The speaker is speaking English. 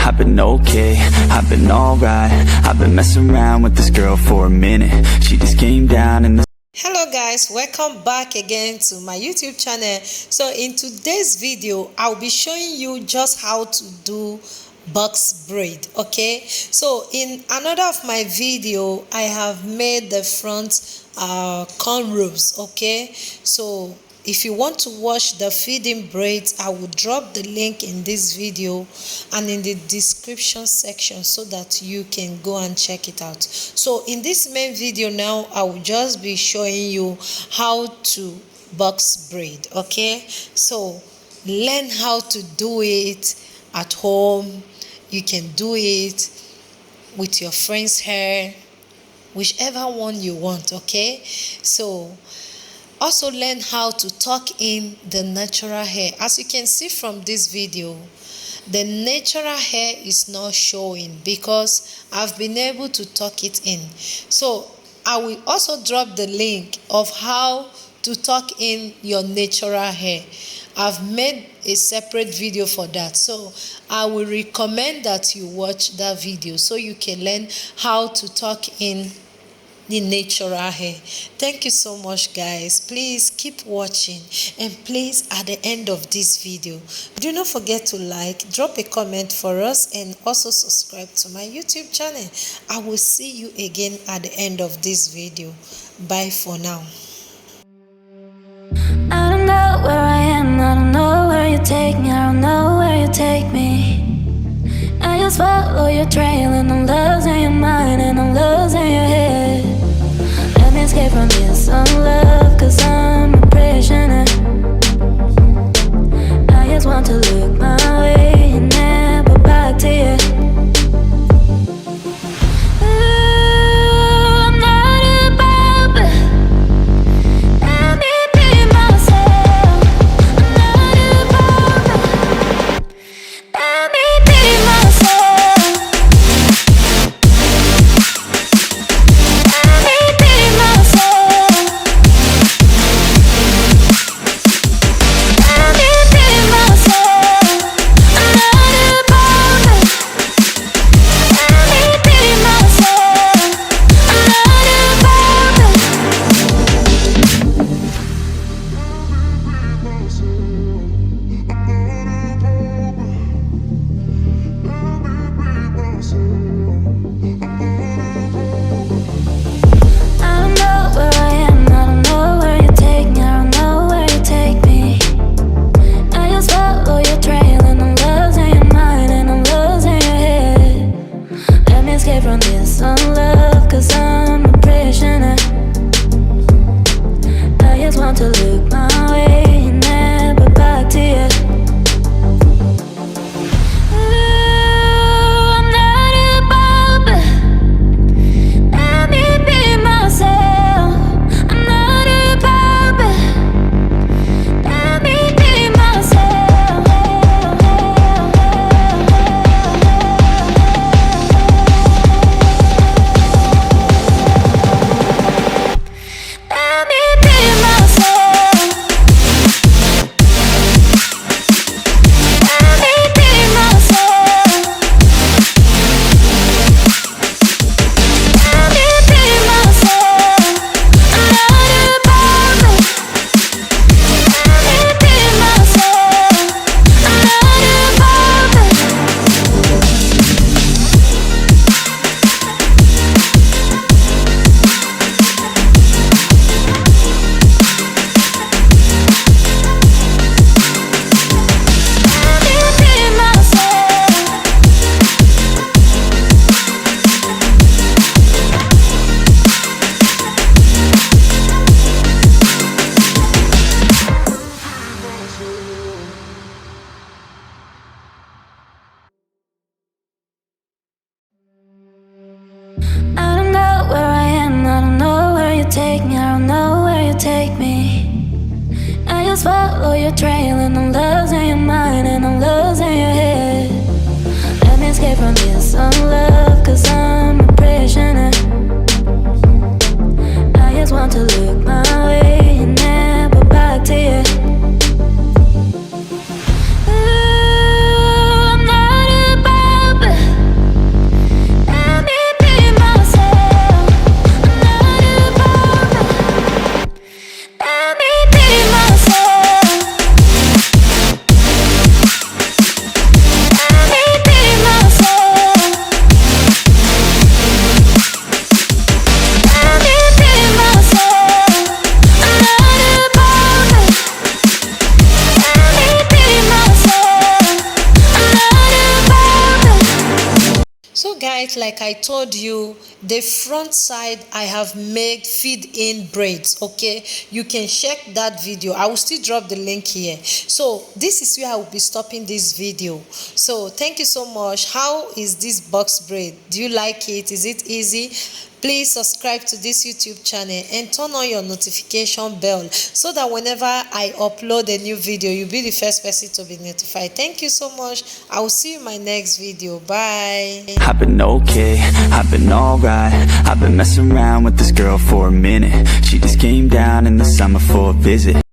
I've been okay, I've been alright. I've been messing around with this girl for a minute. She just came down and Hello guys, welcome back again to my YouTube channel. So in today's video I'll be showing you just how to do box braid. Okay, so in another of my video I have made the front cornrows. Okay, so if you want to watch the feeding braids, I will drop the link in this video and in the description section so that you can go and check it out. So in this main video now, I will just be showing you how to box braid. Okay, so learn how to do it at home. You can do it with your friend's hair, whichever one you want. Okay, so also learn how to tuck in the natural hair. As you can see from this video, the natural hair is not showing because I've been able to tuck it in. So I will also drop the link of how to tuck in your natural hair. I've made a separate video for that, so I will recommend that you watch that video so you can learn how to tuck in the natural hair. Thank you so much guys. Please keep watching, and please at the end of this video do not forget to like, drop a comment for us, and also subscribe to my YouTube channel. I will see you again at the end of this video. Bye for now. I don't know where I am, I don't know where you take me, I don't know where you take me. I just follow your trail and I'm losing your mind and I'm losing your head. Let me escape from this love, cause I'm a prisoner. I just want to look my way and never back to you. I don't know where I am, I don't know where you take me, I don't know where you take me. I just follow your trail and I'm losing your mind and I'm losing your head. Let me escape from this love, cause I'm a prisoner. I just want to look my way and never back to you. I'm not above guys, like I told you, the front side I have made feed in braids. Okay, you can check that video. I will still drop the link here. So this is where I will be stopping this video. So thank you so much. How is this box braid? Do you like it? Is it easy? Please subscribe to this YouTube channel and turn on your notification bell so that whenever I upload a new video, you'll be the first person to be notified. Thank you so much. I will see you in my next video. Bye. I've been okay, I've been alright. I've been messing around with this girl for a minute. She just came down in the summer for a visit.